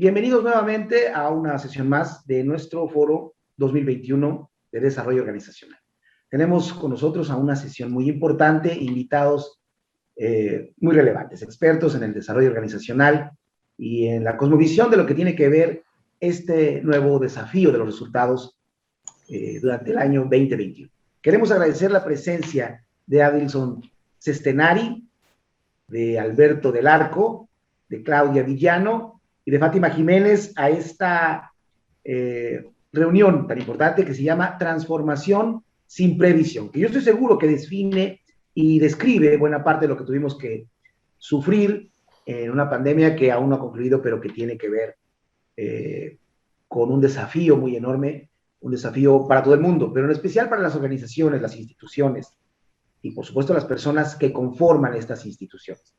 Bienvenidos nuevamente a una sesión más de nuestro foro 2021 de desarrollo organizacional. Tenemos con nosotros a una sesión muy importante, invitados muy relevantes, expertos en el desarrollo organizacional y en la cosmovisión de lo que tiene que ver este nuevo desafío de los resultados durante el año 2021. Queremos agradecer la presencia de Adilson Sestenari, de Alberto del Arco, de Claudia Villano y de Fátima Jiménez a esta reunión tan importante que se llama Transformación sin Previsión, que yo estoy seguro que define y describe buena parte de lo que tuvimos que sufrir en una pandemia que aún no ha concluido, pero que tiene que ver con un desafío muy enorme, un desafío para todo el mundo, pero en especial para las organizaciones, las instituciones y por supuesto las personas que conforman estas instituciones.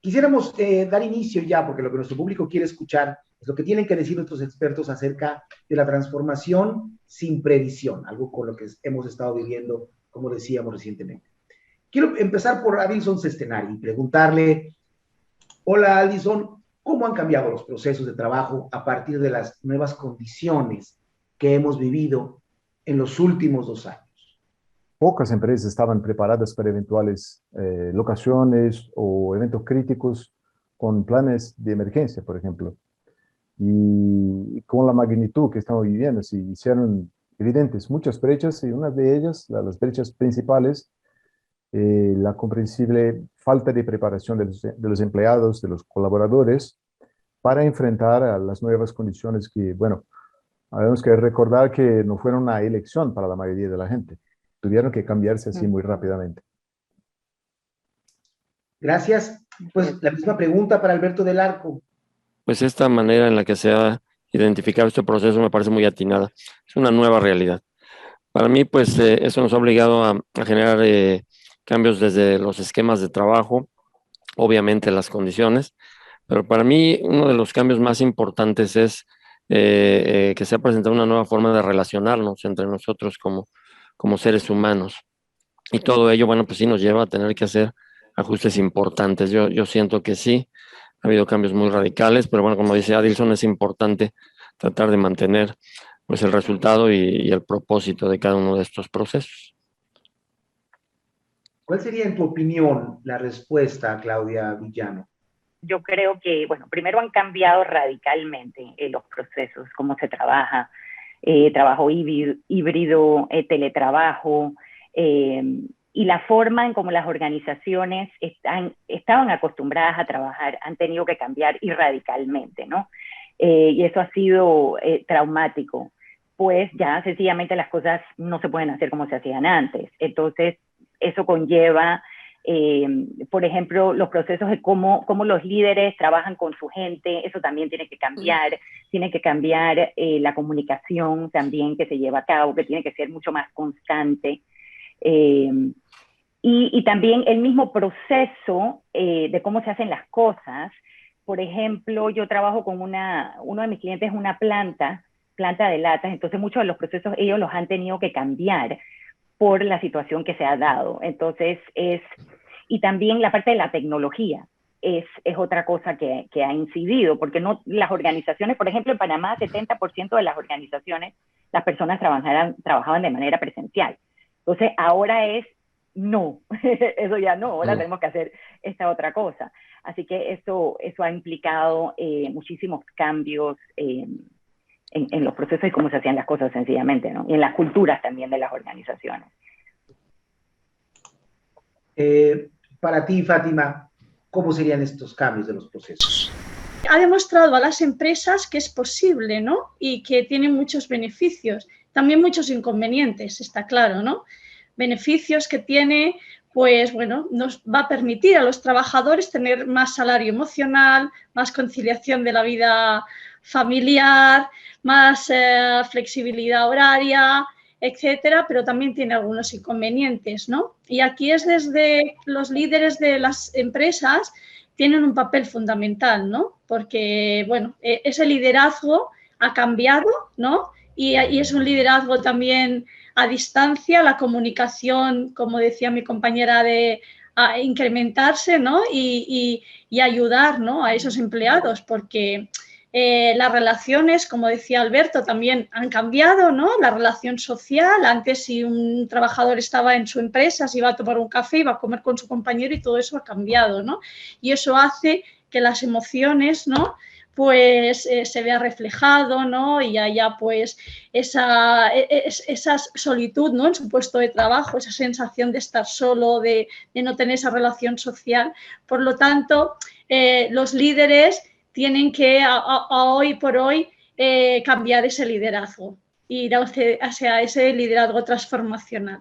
Quisiéramos dar inicio ya, porque lo que nuestro público quiere escuchar es lo que tienen que decir nuestros expertos acerca de la transformación sin previsión, algo con lo que hemos estado viviendo, como decíamos recientemente. Quiero empezar por Adilson Sestenari y preguntarle, hola Adilson, ¿cómo han cambiado los procesos de trabajo a partir de las nuevas condiciones que hemos vivido en los últimos 2 años? Pocas empresas estaban preparadas para eventuales locaciones o eventos críticos con planes de emergencia, por ejemplo. Y con la magnitud que estamos viviendo, se hicieron evidentes muchas brechas, y una de ellas, las brechas principales, la comprensible falta de preparación de los empleados, de los colaboradores, para enfrentar a las nuevas condiciones que, bueno, tenemos que recordar que no fueron una elección para la mayoría de la gente. Tuvieron que cambiarse así muy rápidamente. Gracias. Pues la misma pregunta para Alberto del Arco. Pues esta manera en la que se ha identificado este proceso me parece muy atinada. Es una nueva realidad. Para mí, pues eso nos ha obligado a generar cambios desde los esquemas de trabajo, obviamente las condiciones, pero para mí uno de los cambios más importantes es que se ha presentado una nueva forma de relacionarnos entre nosotros como seres humanos. Y todo ello, bueno, pues sí nos lleva a tener que hacer ajustes importantes. Yo siento que sí, ha habido cambios muy radicales, pero bueno, como dice Adilson, es importante tratar de mantener pues el resultado y el propósito de cada uno de estos procesos. ¿Cuál sería, en tu opinión, la respuesta, Claudia Villano? Yo creo que, bueno, primero han cambiado radicalmente los procesos, cómo se trabaja, trabajo híbrido, teletrabajo, y la forma en cómo las organizaciones estaban acostumbradas a trabajar han tenido que cambiar y radicalmente, ¿no? Y eso ha sido traumático, pues ya sencillamente las cosas no se pueden hacer como se hacían antes. Entonces, eso conlleva, por ejemplo, los procesos de cómo los líderes trabajan con su gente, eso también tiene que cambiar la comunicación también que se lleva a cabo, que tiene que ser mucho más constante. Y también el mismo proceso de cómo se hacen las cosas. Por ejemplo, yo trabajo con uno de mis clientes es una planta de latas, entonces muchos de los procesos ellos los han tenido que cambiar por la situación que se ha dado. Entonces y también la parte de la tecnología es otra cosa que ha incidido, porque las organizaciones, por ejemplo, en Panamá, 70% de las organizaciones, las personas trabajaban de manera presencial. Entonces, ahora no, eso ya no, ahora tenemos que hacer esta otra cosa. Así que eso ha implicado muchísimos cambios en los procesos y cómo se hacían las cosas sencillamente, ¿no? Y en las culturas también de las organizaciones. Para ti, Fátima, ¿cómo serían estos cambios de los procesos? Ha demostrado a las empresas que es posible, ¿no? Y que tiene muchos beneficios, también muchos inconvenientes, está claro, ¿no? Beneficios que tiene, pues bueno, nos va a permitir a los trabajadores tener más salario emocional, más conciliación de la vida familiar, más flexibilidad horaria, etcétera, pero también tiene algunos inconvenientes, ¿no? Y aquí es desde los líderes de las empresas tienen un papel fundamental, ¿no? Porque, bueno, ese liderazgo ha cambiado, ¿no? Y es un liderazgo también a distancia, la comunicación, como decía mi compañera de a incrementarse, ¿no? Y ayudar, ¿no? A esos empleados, porque las relaciones, como decía Alberto, también han cambiado, ¿no? La relación social, antes si un trabajador estaba en su empresa, se iba a tomar un café, iba a comer con su compañero y todo eso ha cambiado, ¿no? Y eso hace que las emociones, ¿no? Pues se vea reflejado, ¿no? Y haya pues esa solitud, ¿no? En su puesto de trabajo, esa sensación de estar solo, de no tener esa relación social. Por lo tanto, los líderes tienen que hoy por hoy cambiar ese liderazgo e ir hacia ese liderazgo transformacional.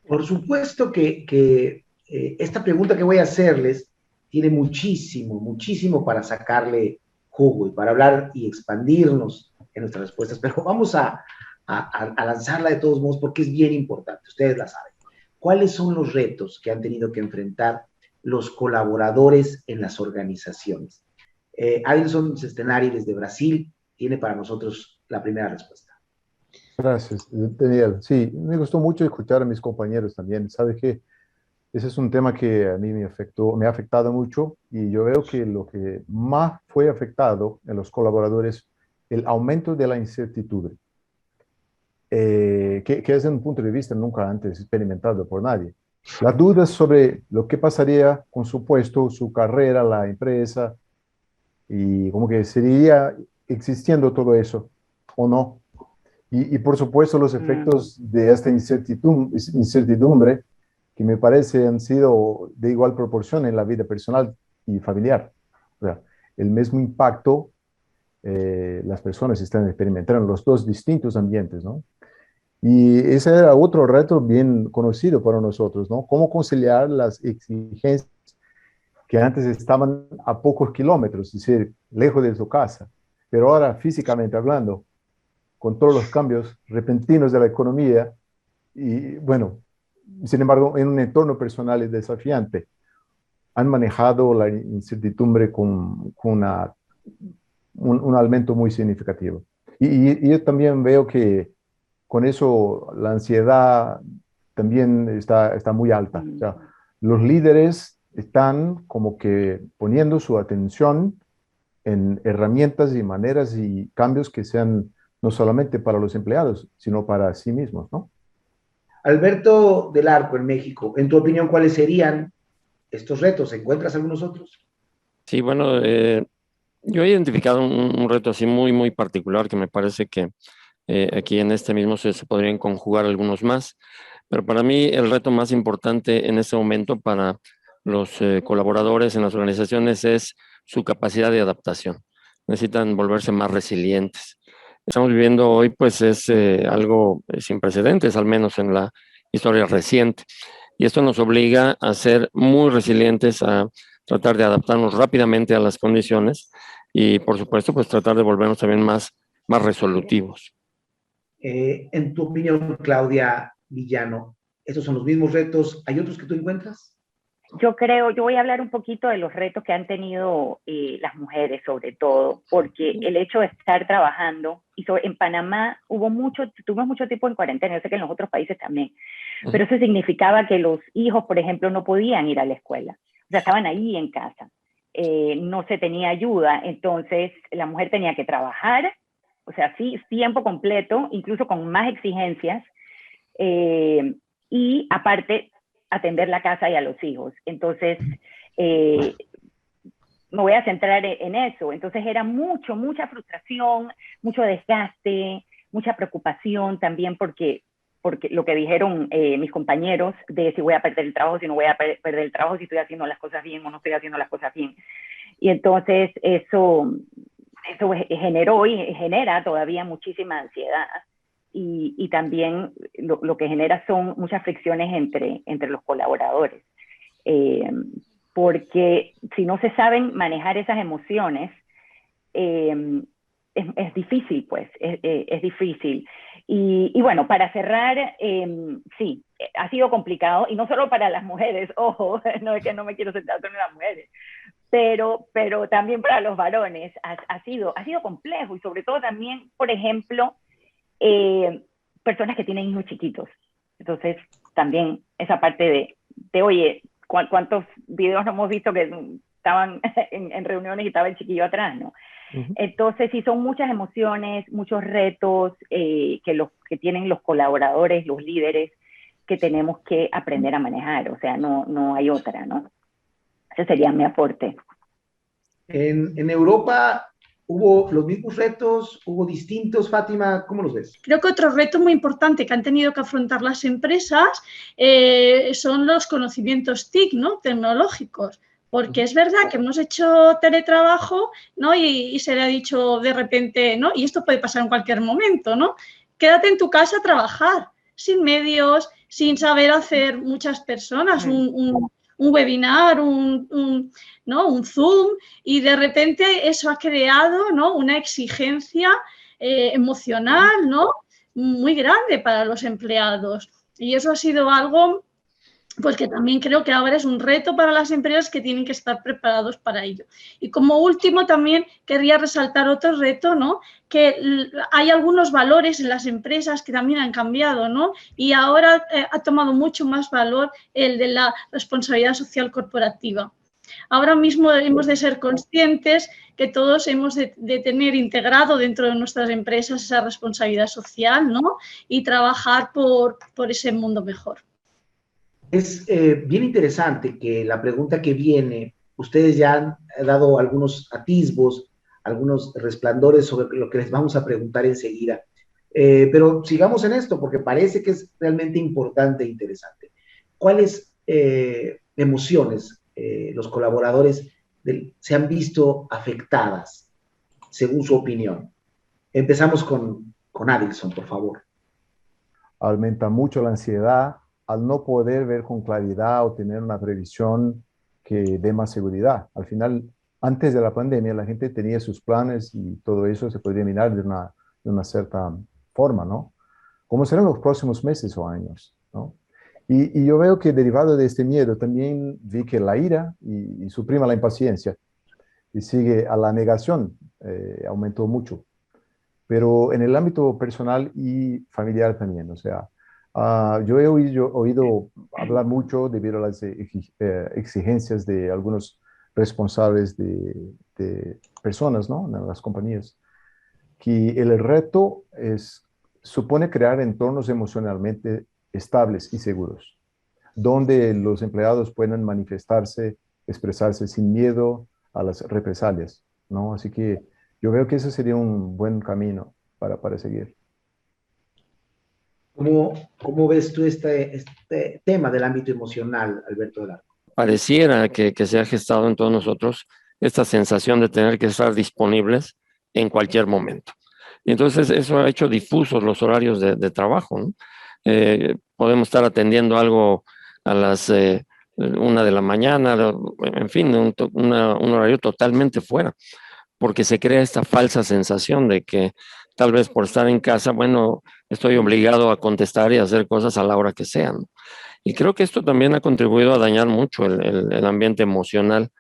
Por supuesto que esta pregunta que voy a hacerles tiene muchísimo, muchísimo para sacarle jugo y para hablar y expandirnos en nuestras respuestas, pero vamos a lanzarla de todos modos porque es bien importante, ustedes la saben. ¿Cuáles son los retos que han tenido que enfrentar los colaboradores en las organizaciones? Adilson Sestenari desde Brasil tiene para nosotros la primera respuesta. Gracias, Daniel. Sí, me gustó mucho escuchar a mis compañeros también. Sabes que ese es un tema que a mí me ha afectado mucho y yo veo que lo que más fue afectado en los colaboradores, el aumento de la incertidumbre, que es un punto de vista nunca antes experimentado por nadie. Las dudas sobre lo que pasaría con su puesto, su carrera, la empresa, y como que seguiría existiendo todo eso o no. Y por supuesto los efectos de esta incertidumbre que me parece han sido de igual proporción en la vida personal y familiar. O sea, el mismo impacto las personas están experimentando en los dos distintos ambientes, ¿no? Y ese era otro reto bien conocido para nosotros, ¿no? Cómo conciliar las exigencias que antes estaban a pocos kilómetros, es decir, lejos de su casa, pero ahora físicamente hablando, con todos los cambios repentinos de la economía y, bueno, sin embargo, en un entorno personal es desafiante. Han manejado la incertidumbre con un aumento muy significativo. Y yo también veo que con eso la ansiedad también está muy alta. O sea, los líderes están como que poniendo su atención en herramientas y maneras y cambios que sean no solamente para los empleados, sino para sí mismos, ¿no? Alberto del Arco, en México, en tu opinión, ¿cuáles serían estos retos? ¿Encuentras algunos otros? Sí, bueno, yo he identificado un reto así muy, muy particular que me parece que aquí en este mismo se podrían conjugar algunos más, pero para mí el reto más importante en este momento para los colaboradores en las organizaciones es su capacidad de adaptación. Necesitan volverse más resilientes. Estamos viviendo hoy, pues es algo sin precedentes, al menos en la historia reciente. Y esto nos obliga a ser muy resilientes, a tratar de adaptarnos rápidamente a las condiciones y, por supuesto, pues tratar de volvernos también más resolutivos. En tu opinión, Claudia Villano, ¿estos son los mismos retos? ¿Hay otros que tú encuentras? Yo voy a hablar un poquito de los retos que han tenido las mujeres, sobre todo, porque el hecho de estar trabajando, en Panamá tuvimos mucho tiempo en cuarentena, yo sé que en los otros países también, pero eso significaba que los hijos, por ejemplo, no podían ir a la escuela, o sea, estaban ahí en casa, no se tenía ayuda, entonces la mujer tenía que trabajar, o sea, sí, tiempo completo, incluso con más exigencias, y aparte atender la casa y a los hijos. Entonces, me voy a centrar en eso. Entonces era mucha frustración, mucho desgaste, mucha preocupación también porque lo que dijeron mis compañeros de si voy a perder el trabajo, si no voy a perder el trabajo, si estoy haciendo las cosas bien o no estoy haciendo las cosas bien. Y entonces eso generó y genera todavía muchísima ansiedad. Y también lo que genera son muchas fricciones entre los colaboradores. Porque si no se saben manejar esas emociones, es difícil, pues, es difícil. Y bueno, para cerrar, sí, ha sido complicado, y no solo para las mujeres, ojo, no es que no me quiero centrar solo en las mujeres, pero también para los varones ha sido complejo, y sobre todo también, por ejemplo, personas que tienen hijos chiquitos. Entonces, también esa parte de oye, ¿cuántos videos no hemos visto que estaban en reuniones y estaba el chiquillo atrás, ¿no? Entonces, sí, son muchas emociones, muchos retos que tienen los colaboradores, los líderes, que tenemos que aprender a manejar. O sea, no hay otra, ¿no? Ese sería mi aporte. En Europa hubo los mismos retos, hubo distintos. Fátima, ¿cómo los ves? Creo que otro reto muy importante que han tenido que afrontar las empresas son los conocimientos TIC, ¿no? Tecnológicos. Porque es verdad que hemos hecho teletrabajo, ¿no? Y se le ha dicho de repente, ¿no? Y esto puede pasar en cualquier momento, ¿no? Quédate en tu casa a trabajar, sin medios, sin saber hacer muchas personas, un webinar, ¿no? Un Zoom, y de repente eso ha creado, ¿no? Una exigencia emocional, ¿no? Muy grande para los empleados. Y eso ha sido algo, pues que también creo que ahora es un reto para las empresas que tienen que estar preparados para ello. Y como último también querría resaltar otro reto, ¿no? Que hay algunos valores en las empresas que también han cambiado, ¿no? Y ahora ha tomado mucho más valor el de la responsabilidad social corporativa. Ahora mismo hemos de ser conscientes que todos hemos de tener integrado dentro de nuestras empresas esa responsabilidad social, ¿no? Y trabajar por ese mundo mejor. Es bien interesante que la pregunta que viene, ustedes ya han dado algunos atisbos, algunos resplandores sobre lo que les vamos a preguntar enseguida. Pero sigamos en esto porque parece que es realmente importante e interesante. ¿Cuáles emociones los colaboradores se han visto afectadas, según su opinión? Empezamos con Adilson, por favor. Aumenta mucho la ansiedad al no poder ver con claridad o tener una previsión que dé más seguridad. Al final, antes de la pandemia, la gente tenía sus planes y todo eso se podría mirar de una cierta forma, ¿no? ¿Cómo serán los próximos meses o años, ¿no? Y yo veo que derivado de este miedo también vi que la ira y suprima la impaciencia y sigue a la negación aumentó mucho. Pero en el ámbito personal y familiar también, o sea, yo he oído hablar mucho debido a las exigencias de algunos responsables de personas, ¿no? En las compañías, que el reto supone crear entornos emocionalmente estables y seguros, donde los empleados puedan manifestarse, expresarse sin miedo a las represalias, ¿no? Así que yo veo que ese sería un buen camino para seguir. ¿Cómo ves tú este tema del ámbito emocional, Alberto del Arco? Pareciera que se ha gestado en todos nosotros esta sensación de tener que estar disponibles en cualquier momento. Y entonces eso ha hecho difusos los horarios de trabajo, ¿no? Podemos estar atendiendo algo a las 1 de la mañana, en fin, un horario totalmente fuera, porque se crea esta falsa sensación de que tal vez por estar en casa, bueno, estoy obligado a contestar y a hacer cosas a la hora que sean. Y creo que esto también ha contribuido a dañar mucho el ambiente emocional,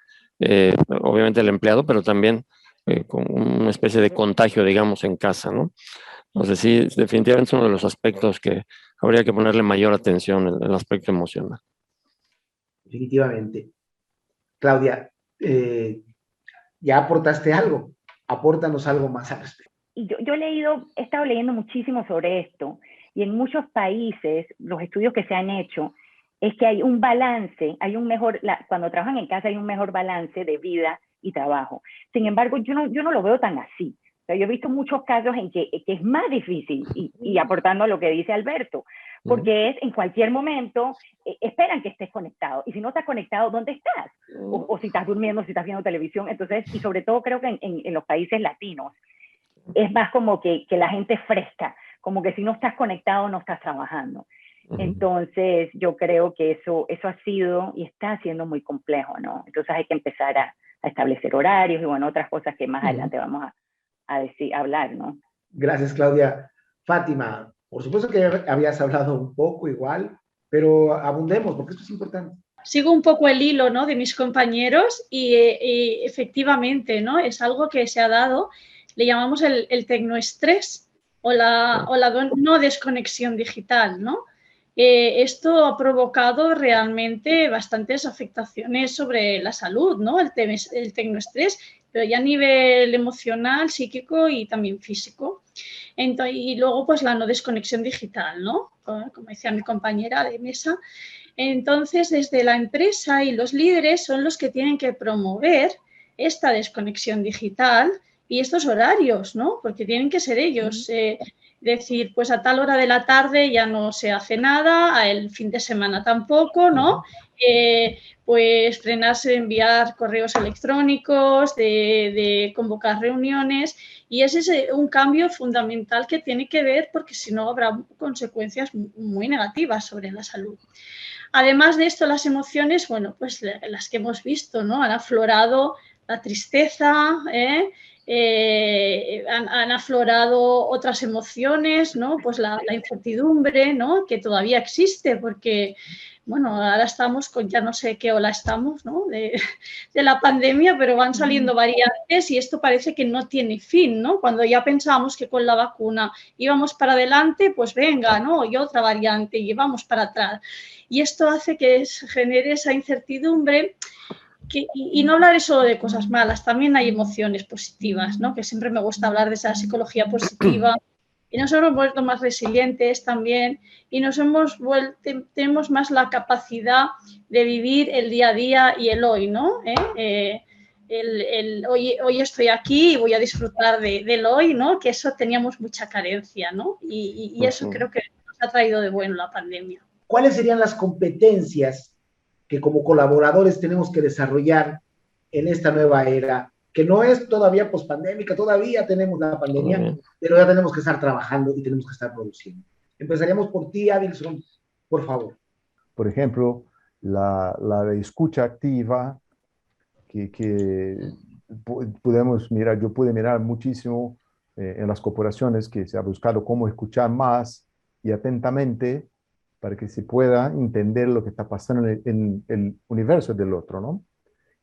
obviamente el empleado, pero también con una especie de contagio, digamos, en casa, ¿no? Entonces sí, definitivamente es uno de los aspectos que habría que ponerle mayor atención, el aspecto emocional. Definitivamente. Claudia, ya aportaste algo, apórtanos algo más al respecto. Yo he estado leyendo muchísimo sobre esto, y en muchos países los estudios que se han hecho es que hay un balance, cuando trabajan en casa hay un mejor balance de vida y trabajo. Sin embargo, yo no lo veo tan así. O sea, yo he visto muchos casos en que es más difícil, y aportando a lo que dice Alberto, porque es en cualquier momento, esperan que estés conectado, y si no estás conectado, ¿dónde estás? O si estás durmiendo, si estás viendo televisión. Entonces, y sobre todo creo que en los países latinos, es más como que la gente es fresca, como que si no estás conectado no estás trabajando. Entonces yo creo que eso ha sido y está siendo muy complejo, ¿no? Entonces hay que empezar a establecer horarios y bueno, otras cosas que más adelante vamos a hablar, ¿no? Gracias, Claudia. Fátima, por supuesto que habías hablado un poco igual, pero abundemos porque esto es importante. Sigo un poco el hilo, ¿no?, de mis compañeros y efectivamente, ¿no?, es algo que se ha dado. Le llamamos el tecnoestrés o la no desconexión digital, ¿no? esto ha provocado realmente bastantes afectaciones sobre la salud, ¿no? El tecnoestrés, pero ya a nivel emocional, psíquico y también físico. Entonces, y luego, pues la no desconexión digital, ¿no? Como decía mi compañera de mesa. Entonces, desde la empresa y los líderes son los que tienen que promover esta desconexión digital y estos horarios, ¿no? Porque tienen que ser ellos. Decir, pues a tal hora de la tarde ya no se hace nada, el fin de semana tampoco, ¿no? Pues frenarse de enviar correos electrónicos, de convocar reuniones, y ese es un cambio fundamental que tiene que ver, porque si no habrá consecuencias muy negativas sobre la salud. Además de esto, las emociones, bueno, pues las que hemos visto, ¿no? Han aflorado la tristeza, han aflorado otras emociones, ¿no? Pues la incertidumbre, ¿no? Que todavía existe, porque, bueno, ahora estamos con, ya no sé qué ola estamos, ¿no? De la pandemia, pero van saliendo variantes y esto parece que no tiene fin, ¿no? Cuando ya pensábamos que con la vacuna íbamos para adelante, pues venga, ¿no? Y otra variante y vamos para atrás. Y esto hace que se genere esa incertidumbre. Y no hablaré solo de cosas malas, también hay emociones positivas, ¿no? Que siempre me gusta hablar de esa psicología positiva. Y nos hemos vuelto más resilientes también y tenemos más la capacidad de vivir el día a día y el hoy, ¿no? Hoy estoy aquí y voy a disfrutar del hoy, ¿no? Que eso teníamos mucha carencia, ¿no? Y eso creo que nos ha traído de bueno la pandemia. ¿Cuáles serían las competencias que como colaboradores tenemos que desarrollar en esta nueva era, que no es todavía pospandémica, todavía tenemos la pandemia, pero ya tenemos que estar trabajando y tenemos que estar produciendo? Empezaríamos por ti, Adilson, por favor. Por ejemplo, la escucha activa, que podemos mirar, yo pude mirar muchísimo en las corporaciones, que se ha buscado cómo escuchar más y atentamente para que se pueda entender lo que está pasando en el universo del otro, ¿no?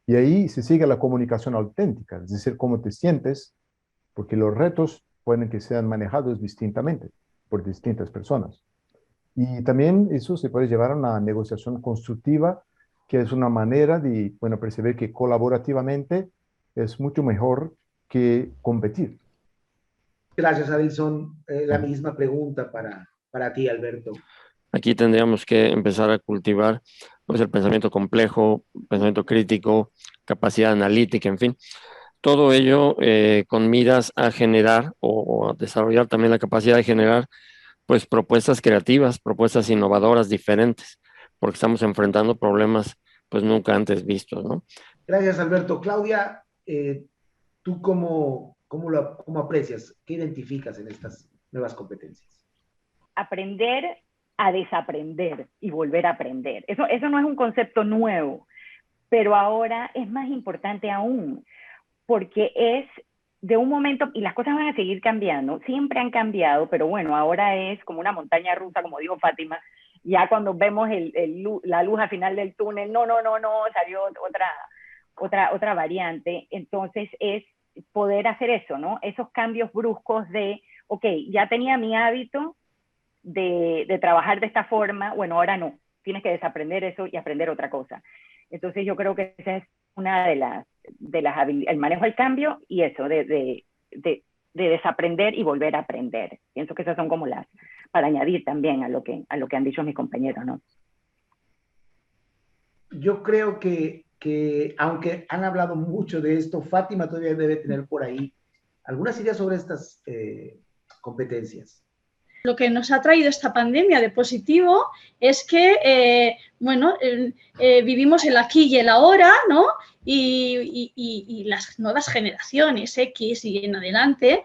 Y ahí se sigue la comunicación auténtica, es decir, cómo te sientes, porque los retos pueden que sean manejados distintamente por distintas personas. Y también eso se puede llevar a una negociación constructiva, que es una manera de, bueno, percibir que colaborativamente es mucho mejor que competir. Gracias, Adilson. La misma pregunta para ti, Alberto. Aquí tendríamos que empezar a cultivar pues, el pensamiento complejo, pensamiento crítico, capacidad analítica, en fin. Todo ello con miras a generar o a desarrollar también la capacidad de generar pues propuestas creativas, propuestas innovadoras, diferentes, porque estamos enfrentando problemas pues nunca antes vistos, ¿no? Gracias, Alberto. Claudia, ¿tú cómo aprecias? ¿Qué identificas en estas nuevas competencias? Aprender a desaprender y volver a aprender. Eso no es un concepto nuevo, pero ahora es más importante aún, porque es de un momento, y las cosas van a seguir cambiando, siempre han cambiado, pero bueno, ahora es como una montaña rusa, como dijo Fátima, ya cuando vemos la luz al final del túnel, no, salió otra variante, entonces es poder hacer eso, ¿no? Esos cambios bruscos de, ok, ya tenía mi hábito de trabajar de esta forma, bueno, ahora no, tienes que desaprender eso y aprender otra cosa. Entonces yo creo que esa es una de las habilidades, el manejo del cambio y eso, de desaprender y volver a aprender. Pienso que esas son como las, para añadir también a lo que han dicho mis compañeros, ¿no? Yo creo que aunque han hablado mucho de esto, Fátima todavía debe tener por ahí algunas ideas sobre estas competencias. Lo que nos ha traído esta pandemia de positivo es que, vivimos el aquí y el ahora, ¿no? Y las nuevas generaciones X y en adelante,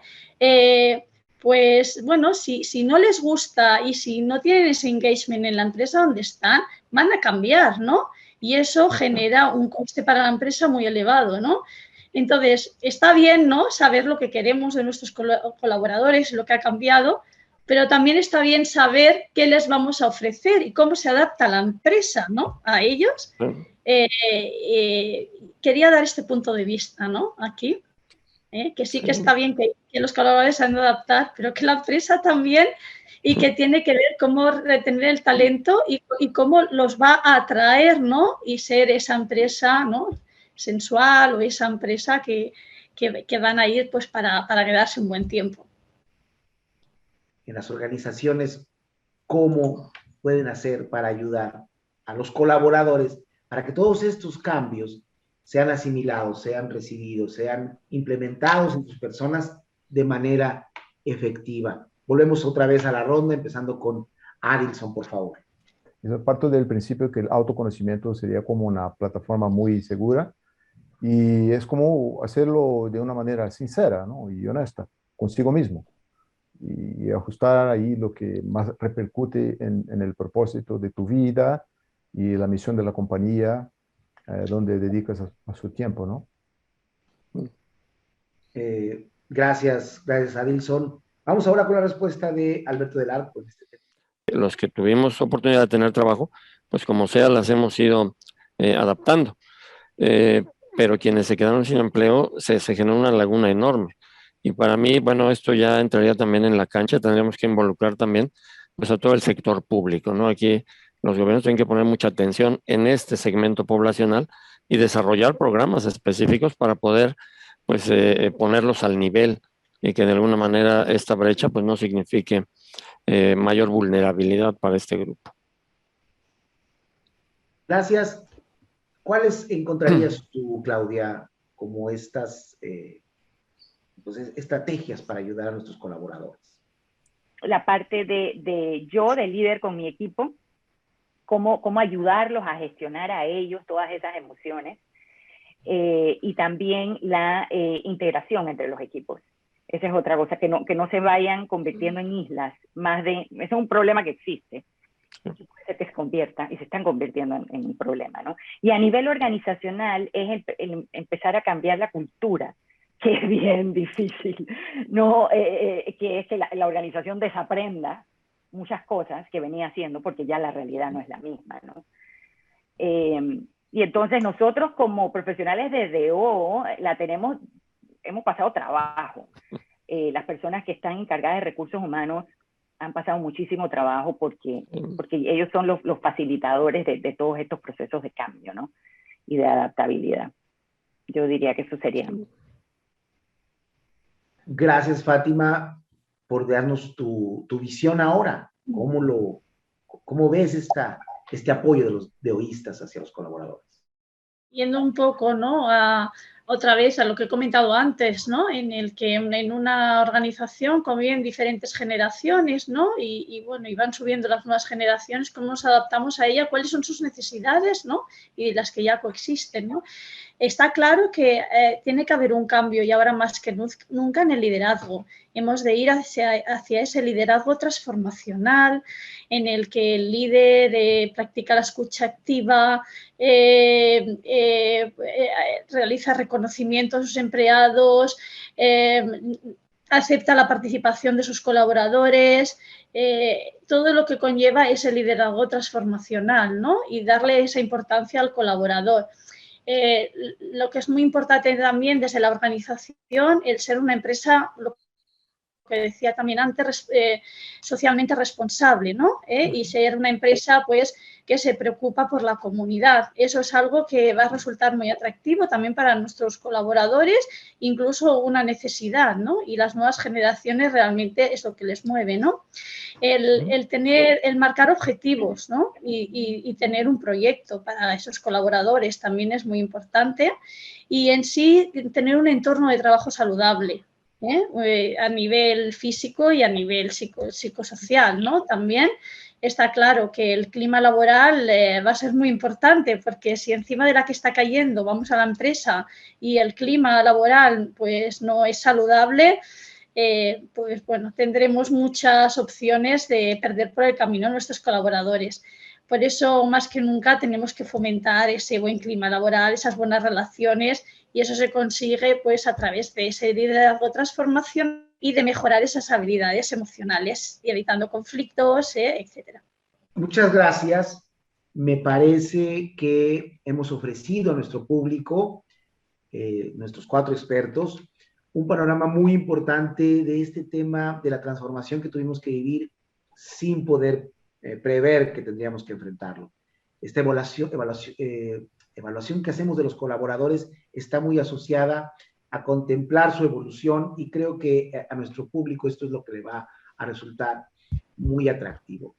pues bueno, si no les gusta y si no tienen ese engagement en la empresa donde están, van a cambiar, ¿no? Y eso genera un coste para la empresa muy elevado, ¿no? Entonces, está bien, ¿no? Saber lo que queremos de nuestros colaboradores, lo que ha cambiado, pero también está bien saber qué les vamos a ofrecer y cómo se adapta la empresa, ¿no? A ellos. Quería dar este punto de vista, ¿no? Aquí. que sí que está bien que los colaboradores se han de adaptar, pero que la empresa también, y que tiene que ver cómo retener el talento y cómo los va a atraer, ¿no? Y ser esa empresa, ¿no?, sensual, o esa empresa que van a ir pues para quedarse un buen tiempo. En las organizaciones, ¿cómo pueden hacer para ayudar a los colaboradores para que todos estos cambios sean asimilados, sean recibidos, sean implementados en sus personas de manera efectiva? Volvemos otra vez a la ronda, empezando con Adilson, por favor. Yo parto del principio que el autoconocimiento sería como una plataforma muy segura, y es como hacerlo de una manera sincera, ¿no?, y honesta consigo mismo, y ajustar ahí lo que más repercute en el propósito de tu vida y la misión de la compañía, donde dedicas a su tiempo, ¿no? Gracias, Adilson. Vamos ahora con la respuesta de Alberto del Arco en este tema. Los que tuvimos oportunidad de tener trabajo, pues como sea, las hemos ido adaptando. Pero quienes se quedaron sin empleo, se generó una laguna enorme. Y para mí, bueno, esto ya entraría también en la cancha, tendríamos que involucrar también pues, a todo el sector público, ¿no? Aquí los gobiernos tienen que poner mucha atención en este segmento poblacional y desarrollar programas específicos para poder pues, ponerlos al nivel y que de alguna manera esta brecha pues, no signifique mayor vulnerabilidad para este grupo. Gracias. ¿Cuáles encontrarías tú, Claudia, como estas pues, estrategias para ayudar a nuestros colaboradores? La parte de yo, de líder con mi equipo, cómo ayudarlos a gestionar a ellos todas esas emociones, y también la integración entre los equipos. Esa es otra cosa, que no se vayan convirtiendo en islas, ese es un problema que existe, que se convierta, y se están convirtiendo en un problema, ¿no? Y a nivel organizacional es el empezar a cambiar la cultura, que es bien difícil, ¿no? Que es que la organización desaprenda muchas cosas que venía haciendo, porque ya la realidad no es la misma, ¿no? Y entonces nosotros como profesionales de DO hemos pasado trabajo. Las personas que están encargadas de recursos humanos han pasado muchísimo trabajo porque ellos son los facilitadores de todos estos procesos de cambio, ¿no? Y de adaptabilidad. Yo diría que eso sería. Gracias, Fátima, por darnos tu visión ahora. ¿Cómo ves este apoyo de los DOistas hacia los colaboradores? Yendo un poco, ¿no?, otra vez a lo que he comentado antes, ¿no?, en el que en una organización conviven diferentes generaciones, ¿no?, y bueno, y van subiendo las nuevas generaciones, cómo nos adaptamos a ella, cuáles son sus necesidades, ¿no?, y las que ya coexisten, ¿no? Está claro que tiene que haber un cambio, y ahora más que nunca, en el liderazgo. Hemos de ir hacia ese liderazgo transformacional, en el que el líder practica la escucha activa, realiza reconocimiento a sus empleados, acepta la participación de sus colaboradores, todo lo que conlleva ese liderazgo transformacional, ¿no? Y darle esa importancia al colaborador. Lo que es muy importante también desde la organización, el ser una empresa, lo que decía también antes, socialmente responsable, ¿no? Y ser una empresa, pues, que se preocupa por la comunidad. Eso es algo que va a resultar muy atractivo también para nuestros colaboradores, incluso una necesidad, ¿no? Y las nuevas generaciones realmente es lo que les mueve, ¿no? El marcar objetivos, ¿no? Y tener un proyecto para esos colaboradores también es muy importante. Y en sí, tener un entorno de trabajo saludable, a nivel físico y a nivel psicosocial, ¿no? También está claro que el clima laboral va a ser muy importante, porque si encima de la que está cayendo vamos a la empresa y el clima laboral pues no es saludable, pues bueno, tendremos muchas opciones de perder por el camino a nuestros colaboradores. Por eso, más que nunca, tenemos que fomentar ese buen clima laboral, esas buenas relaciones, y eso se consigue pues a través de ese liderazgo transformación y de mejorar esas habilidades emocionales y evitando conflictos, etcétera. Muchas gracias. Me parece que hemos ofrecido a nuestro público, nuestros 4 expertos, un panorama muy importante de este tema de la transformación que tuvimos que vivir sin poder prever que tendríamos que enfrentarlo. Esta evaluación que hacemos de los colaboradores está muy asociada a contemplar su evolución y creo que a nuestro público esto es lo que le va a resultar muy atractivo.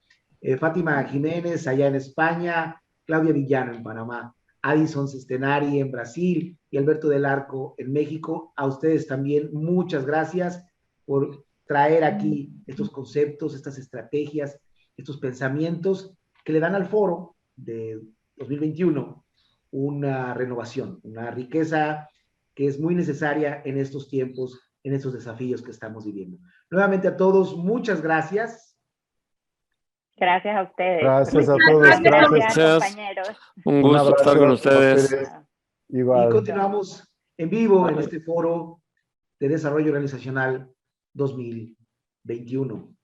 Fátima Jiménez allá en España, Claudia Villano en Panamá, Addison Sestenari en Brasil y Alberto del Arco en México. A ustedes también muchas gracias por traer aquí estos conceptos, estas estrategias, estos pensamientos que le dan al foro de 2021 una renovación, una riqueza que es muy necesaria en estos tiempos, en estos desafíos que estamos viviendo. Nuevamente a todos, muchas gracias. Gracias a ustedes. Gracias a todos. Gracias, compañeros. Un gusto estar con ustedes. Igual. Y continuamos en vivo en este foro de desarrollo organizacional 2021.